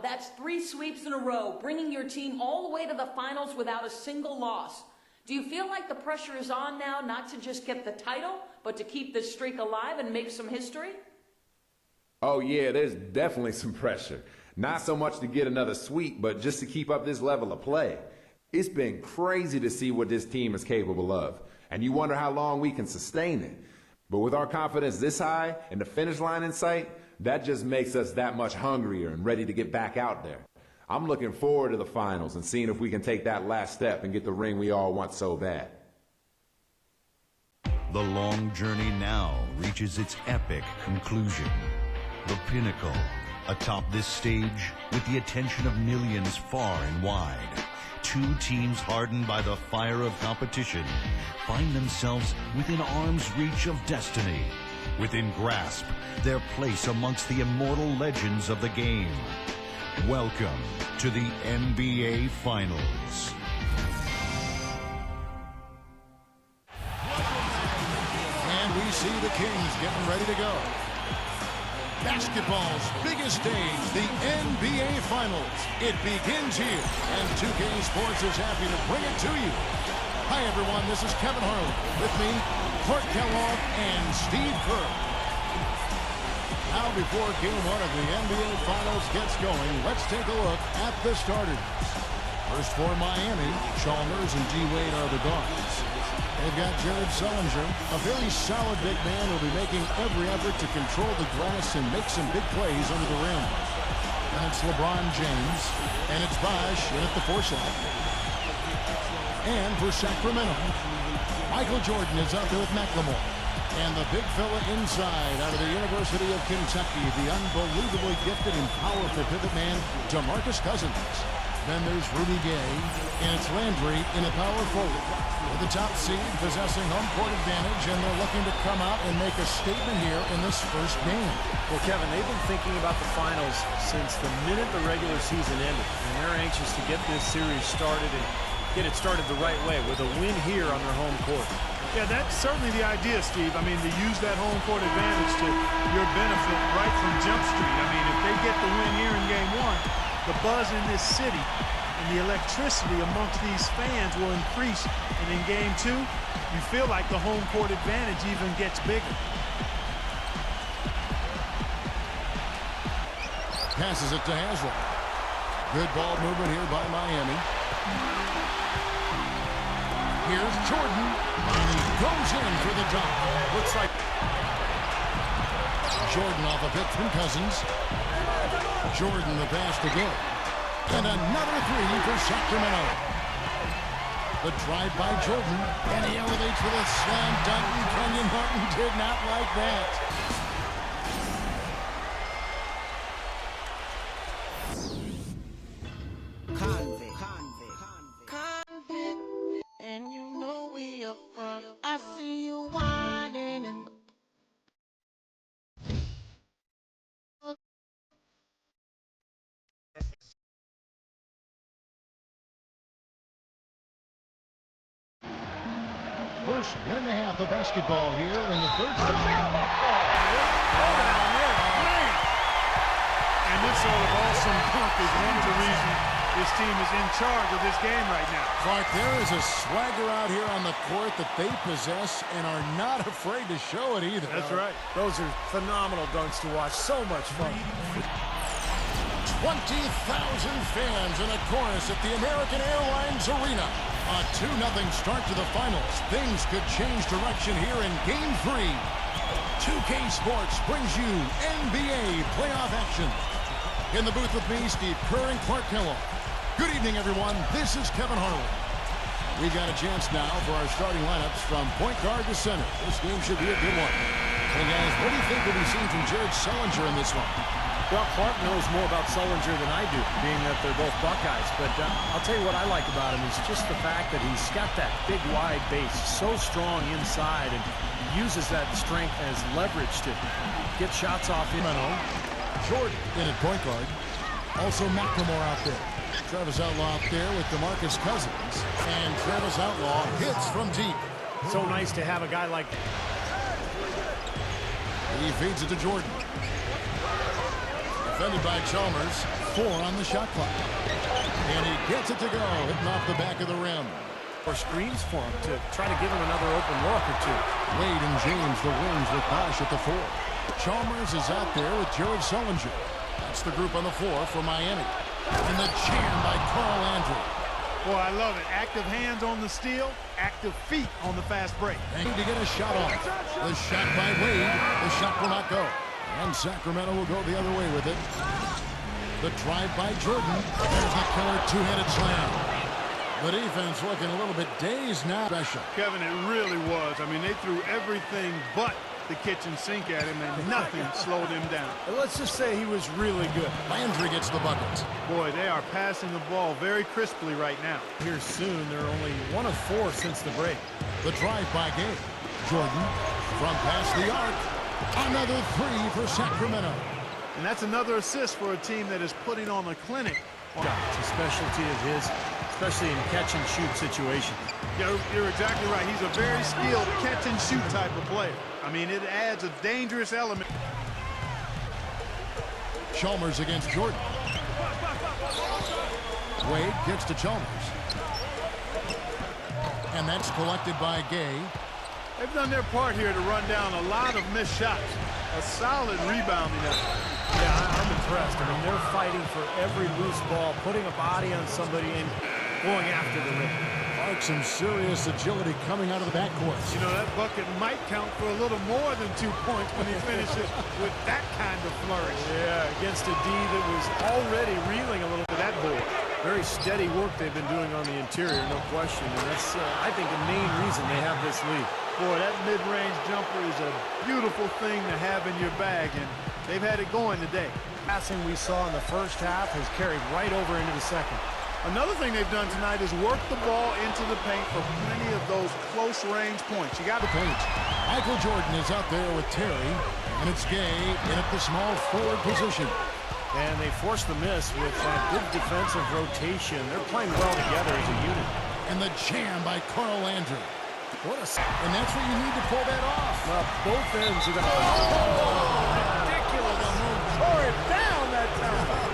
That's 3 sweeps in a row, bringing your team all the way to the finals without a single loss. Do you feel like the pressure is on now, not to just get the title, but to keep this streak alive and make some history? Oh yeah, there's definitely some pressure. Not so much to get another sweep, but just to keep up this level of play. It's been crazy to see what this team is capable of, and you wonder how long we can sustain it. But with our confidence this high and the finish line in sight, that just makes us that much hungrier and ready to get back out there. I'm looking forward to the finals and seeing if we can take that last step and get the ring we all want so bad. The long journey now reaches its epic conclusion. The pinnacle, atop this stage, with the attention of millions far and wide. 2 teams hardened by the fire of competition find themselves within arm's reach of destiny, within grasp their place amongst the immortal legends of the game. Welcome to the NBA Finals. And we see the Kings getting ready to go. Basketball's biggest stage, the NBA Finals. It begins here, and 2K Sports is happy to bring it to you. Hi, everyone. This is Kevin Harlan. With me, Clark Kellogg and Steve Kerr. Now, before Game 1 of the NBA Finals gets going, let's take a look at the starters. First for Miami, Chalmers and D-Wade are the guards. They've got Jared Sullinger, a very solid big man who will be making every effort to control the glass and make some big plays under the rim. And it's LeBron James, and it's Bosh in at the 4 slot. And for Sacramento, Michael Jordan is out there with McLemore. And the big fella inside out of the University of Kentucky, the unbelievably gifted and powerful pivot man, DeMarcus Cousins. Then there's Rudy Gay, and it's Landry in a power forward. With the top seed possessing home court advantage, and they're looking to come out and make a statement here in this first game. Well, Kevin, they've been thinking about the finals since the minute the regular season ended, and they're anxious to get this series started and get it started the right way with a win here on their home court. Yeah, that's certainly the idea, Steve. I mean, to use that home court advantage to your benefit right from Jump Street. I mean, if they get the win here in Game 1, the buzz in this city and the electricity amongst these fans will increase. And in Game 2, you feel like the home court advantage even gets bigger. Passes it to Haslam. Good ball movement here by Miami. Here's Jordan, and he goes in for the dunk. Looks like Jordan off a pick from Cousins. Jordan the pass to good. And another 3 for Sacramento. The drive by Jordan, and he elevates with a slam dunk, and Kenyon Martin did not like that. And you know we up front. I see you whining and First 1.5 of basketball here in the third. And this sort of awesome dunk is one of the reasons this team is in charge of this game right now. Clark, there is a swagger out here on the court that they possess and are not afraid to show it either. That's right. Those are phenomenal dunks to watch. So much fun. 20,000 fans in a chorus at the American Airlines Arena. A 2-0 start to the finals. Things could change direction here in Game 3. 2K Sports brings you NBA playoff action. In the booth with me, Steve Kerr and Clark Kellogg. Good evening, everyone. This is Kevin Harlan. We've got a chance now for our starting lineups from point guard to center. This game should be a good one. Hey, guys, what do you think we'll be seeing from Jared Sullinger in this one? Well, Clark knows more about Sullinger than I do, being that they're both Buckeyes. But I'll tell you what I like about him is just the fact that he's got that big, wide base, so strong inside, and uses that strength as leverage to get shots off in. Jordan in at point guard. Also McLemore out there. Travis Outlaw out there with DeMarcus Cousins. And Travis Outlaw hits from deep. So nice to have a guy like that. He feeds it to Jordan. Defended by Chalmers. 4 on the shot clock. And he gets it to go, hitting off the back of the rim. Or screens for him to try to give him another open look or two. Wade and James, the wings with Bosch at the 4. Chalmers is out there with Jared Sullinger. That's the group on the floor for Miami. And the jam by Carl Andrew. Boy, I love it. Active hands on the steal, active feet on the fast break. And to get a shot off. The shot by Wade. The shot will not go. And Sacramento will go the other way with it. The drive by Jordan. There's the killer two-handed slam. The defense looking a little bit dazed now. Special. Kevin, it really was. I mean, they threw everything but the kitchen sink at him, and nothing slowed him down. Let's just say he was really good. Landry gets the bucket. Boy, they are passing the ball very crisply right now. Here soon, they're only 1 of 4 since the break. The drive by Gabe. Jordan from past the arc. Another 3 for Sacramento. And that's another assist for a team that is putting on a clinic. It's a specialty of his, especially in catch-and-shoot situations. Yeah, you're exactly right. He's a very skilled catch-and-shoot type of player. I mean, it adds a dangerous element. Chalmers against Jordan. Wade gets to Chalmers. And that's collected by Gay. They've done their part here to run down a lot of missed shots. A solid rebounding effort. Yeah, I'm impressed. I mean, they're fighting for every loose ball, putting a body on somebody and going after the rim. Some serious agility coming out of the backcourt. You know, that bucket might count for a little more than 2 points when he finishes with that kind of flourish. Yeah, against a D that was already reeling a little bit. That board. Very steady work they've been doing on the interior, no question. And that's, I think, the main reason they have this lead. Boy, that mid-range jumper is a beautiful thing to have in your bag, and they've had it going today. Passing we saw in the first half has carried right over into the second. Another thing they've done tonight is work the ball into the paint for plenty of those close-range points. You got the paint. Michael Jordan is out there with Terry, and it's Gay in at the small forward position. And they force the miss with good defensive rotation. They're playing well together as a unit. And the jam by Carl Andrew. And that's what you need to pull that off. Both ends are going to... ridiculous. Tore it down that time.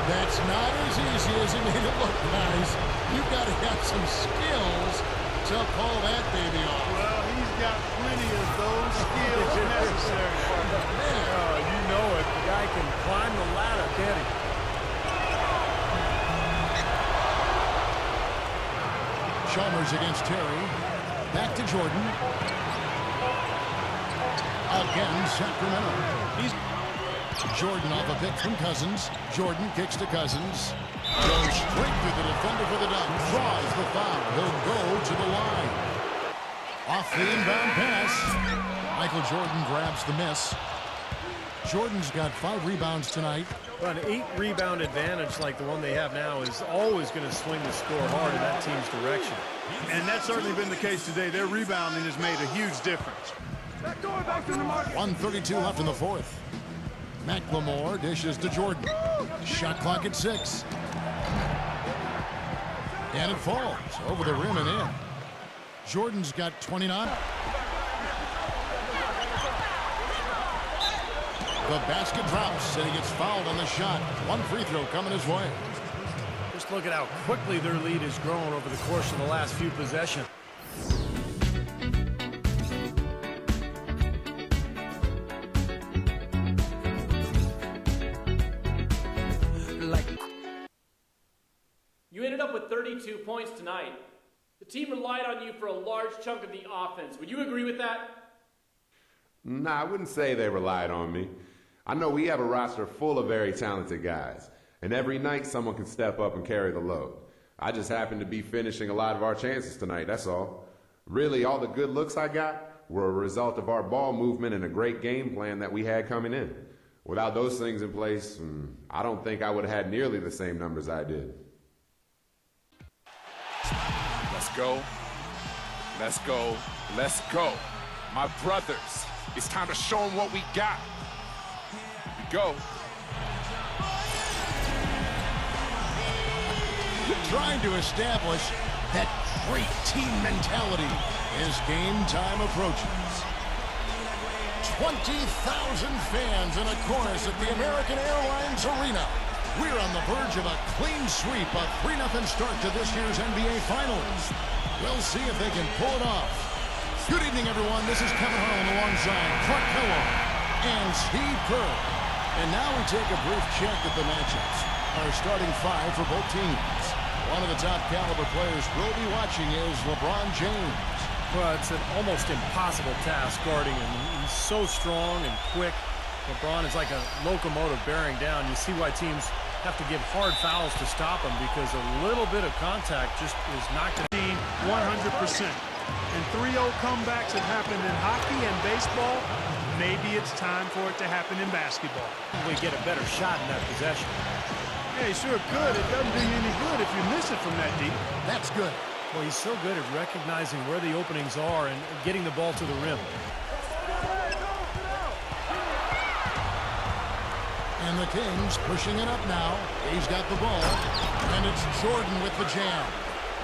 That's not as easy as it made it look, guys. You've got to have some skills to pull that baby off. Well, he's got plenty of those skills necessary for him. Oh, you know it. The guy can climb the ladder, can't he? Chalmers against Terry. Back to Jordan. Again, Sacramento. Jordan off a pick from Cousins. Jordan kicks to Cousins. Goes straight through the defender for the dunk. Draws the foul. He'll go to the line. Off the inbound pass. Michael Jordan grabs the miss. Jordan's got 5 rebounds tonight. An 8-rebound advantage like the one they have now is always going to swing the score hard in that team's direction. And that's certainly been the case today. Their rebounding has made a huge difference. 1:32 left in the fourth. McLemore dishes to Jordan. Shot clock at 6. And it falls over the rim and in. Jordan's got 29. The basket drops, and he gets fouled on the shot. 1 free throw coming his way. Just look at how quickly their lead has grown over the course of the last few possessions. You ended up with 32 points tonight. The team relied on you for a large chunk of the offense. Would you agree with that? Nah, I wouldn't say they relied on me. I know we have a roster full of very talented guys, and every night someone can step up and carry the load. I just happen to be finishing a lot of our chances tonight, that's all. Really, all the good looks I got were a result of our ball movement and a great game plan that we had coming in. Without those things in place, I don't think I would have had nearly the same numbers I did. Let's go. Let's go. Let's go. My brothers, it's time to show them what we got. We go. Trying to establish that great team mentality as game time approaches. 20,000 fans in a chorus at the American Airlines Arena. We're on the verge of a clean sweep, a 3-0 start to this year's NBA Finals. We'll see if they can pull it off. Good evening, everyone. This is Kevin Harlan alongside Clark Kellogg and Steve Kerr. And now we take a brief check at the matchups. Our starting five for both teams. One of the top caliber players we'll be watching is LeBron James. Well, it's an almost impossible task guarding him. He's so strong and quick. LeBron is like a locomotive bearing down. You see why teams have to give hard fouls to stop him, because a little bit of contact just is not going to... 100%. And 3-0 comebacks have happened in hockey and baseball. Maybe it's time for it to happen in basketball. We get a better shot in that possession. Yeah, he sure could. It doesn't do you any good if you miss it from that deep. That's good. Well, he's so good at recognizing where the openings are and getting the ball to the rim. And the Kings pushing it up now. He's got the ball. And it's Jordan with the jam.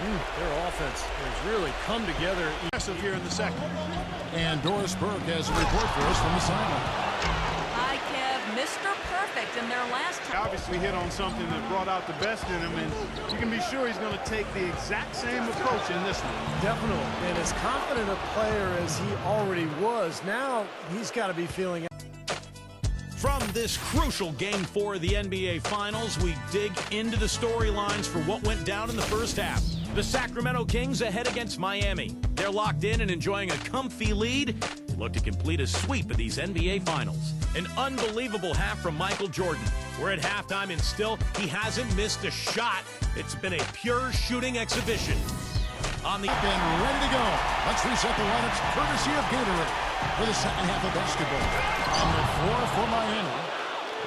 Their offense has really come together. Aggressive here in the second. And Doris Burke has a report for us from the sideline. Hi, Kev. Mr. Perfect in their last time. Obviously hit on something that brought out the best in him, and you can be sure he's going to take the exact same approach in this one. Definitely. And as confident a player as he already was, now he's got to be feeling... From this crucial Game 4 of the NBA Finals, we dig into the storylines for what went down in the first half. The Sacramento Kings ahead against Miami. They're locked in and enjoying a comfy lead. They look to complete a sweep of these NBA Finals. An unbelievable half from Michael Jordan. We're at halftime and still he hasn't missed a shot. It's been a pure shooting exhibition. On the... Been ready to go. Let's reset the lineups courtesy of Gatorade for the second half of basketball. On the floor for Miami,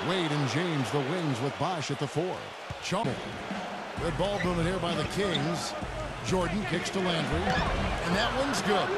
Wade and James, the wings, with Bosch at the 4. Chalmers. Good ball movement here by the Kings. Jordan kicks to Landry, and that one's good.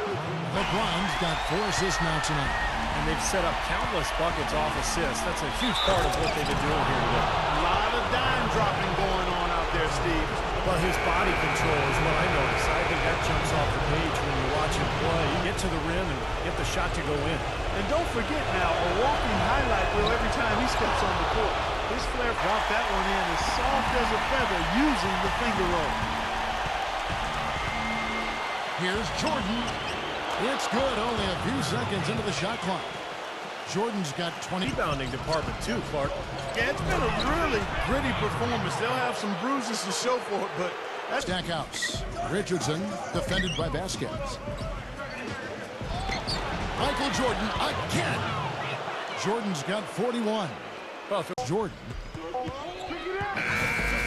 LeBron's got 4 assists now tonight. And they've set up countless buckets off assists. That's a huge part of what they've been doing here today. A lot of dime dropping going on out there, Steve. Well, his body control is what I notice. I think that jumps off the page when you watch him play. You get to the rim and get the shot to go in. And don't forget now, a walking highlight reel every time he steps on the court. His flair dropped that one in as soft as a feather using the finger roll. Here's Jordan. It's good, only a few seconds into the shot clock. Jordan's got 20. Rebounding department too, Clark. Yeah, it's been a really gritty performance. They'll have some bruises to show for it, but that's... Stackhouse. Richardson, defended by Vasquez. Michael Jordan again. Jordan's got 41. Jordan.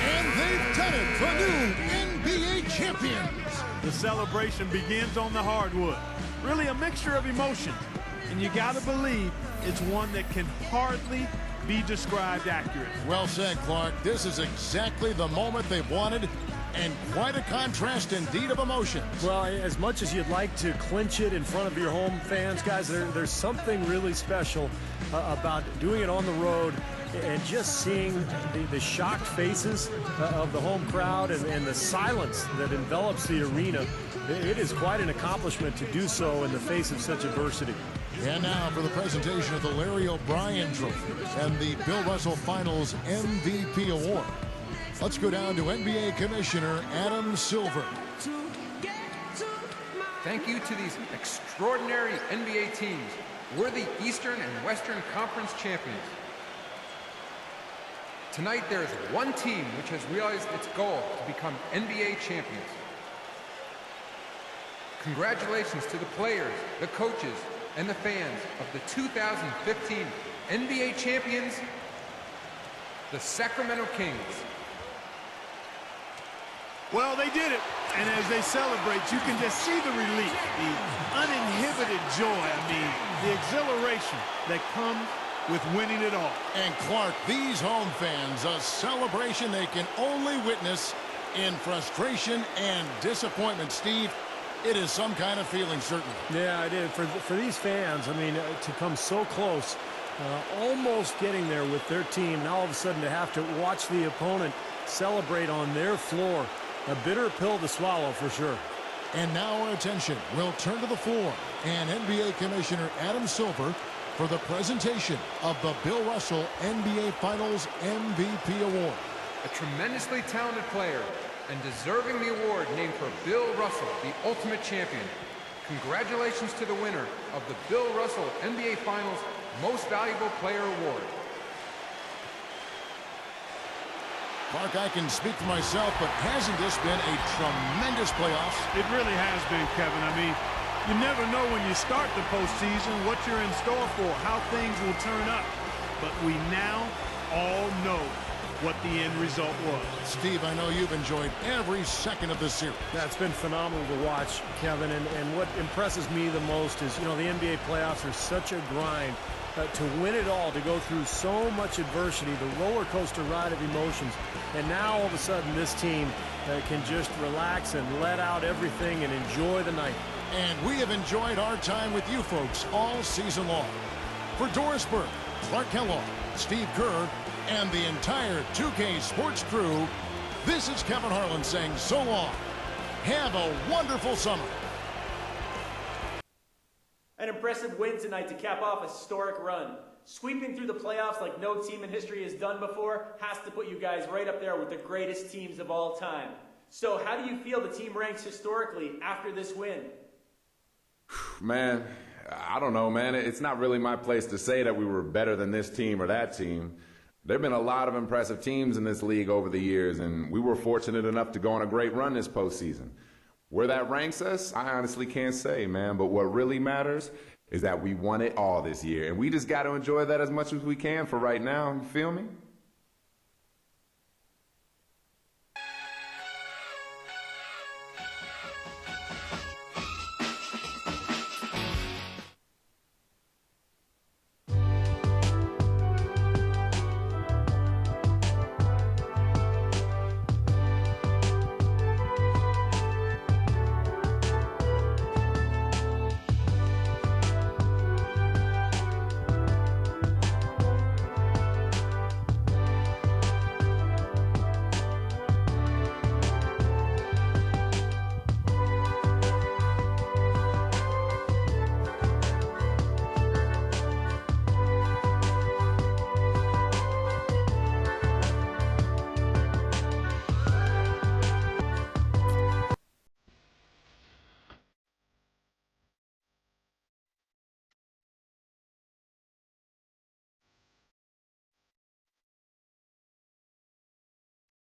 And they've done it for new NBA champions. The celebration begins on the hardwood. Really a mixture of emotions. And you got to believe it's one that can hardly be described accurately. Well said, Clark. This is exactly the moment they've wanted, and quite a contrast indeed of emotions. Well, as much as you'd like to clinch it in front of your home fans, guys, there's something really special about doing it on the road and just seeing the shocked faces of the home crowd and the silence that envelops the arena. It is quite an accomplishment to do so in the face of such adversity. And now for the presentation of the Larry O'Brien Trophy and the Bill Russell Finals MVP Award. Let's go down to NBA Commissioner Adam Silver. Thank you to these extraordinary NBA teams. We're the Eastern and Western Conference champions. Tonight there is one team which has realized its goal to become NBA champions. Congratulations to the players, the coaches, and the fans of the 2015 NBA champions, the Sacramento Kings. Well, they did it. And as they celebrate, you can just see the relief, the uninhibited joy, the exhilaration that comes with winning it all. And Clark, these home fans, a celebration they can only witness in frustration and disappointment. Steve, it is some kind of feeling, certainly. Yeah, it is. For these fans, to come so close, almost getting there with their team, and all of a sudden to have to watch the opponent celebrate on their floor. A bitter pill to swallow for sure. And now our attention will turn to the floor. And NBA Commissioner Adam Silver for the presentation of the Bill Russell NBA Finals MVP Award. A tremendously talented player and deserving the award named for Bill Russell, the ultimate champion. Congratulations to the winner of the Bill Russell NBA Finals Most Valuable Player Award. Clark, I can speak for myself, but hasn't this been a tremendous playoffs? It really has been, Kevin. I mean, you never know when you start the postseason what you're in store for, how things will turn up. But we now all know what the end result was. Steve, I know you've enjoyed every second of this series. Yeah, it's been phenomenal to watch, Kevin, and what impresses me the most is, you know, the NBA playoffs are such a grind. To win it all, to go through so much adversity, the roller coaster ride of emotions, and now all of a sudden this team can just relax and let out everything and enjoy the night. And we have enjoyed our time with you folks all season long. For Doris Burke, Clark Kellogg, Steve Kerr, and the entire 2K Sports crew, this is Kevin Harlan saying so long. Have a wonderful summer. An impressive win tonight to cap off a historic run. Sweeping through the playoffs like no team in history has done before has to put you guys right up there with the greatest teams of all time. So how do you feel the team ranks historically after this win? Man, I don't know, man. It's not really my place to say that we were better than this team or that team. There have been a lot of impressive teams in this league over the years, and we were fortunate enough to go on a great run this postseason. Where that ranks us, I honestly can't say, man. But what really matters is that we won it all this year, and we just got to enjoy that as much as we can for right now. You feel me?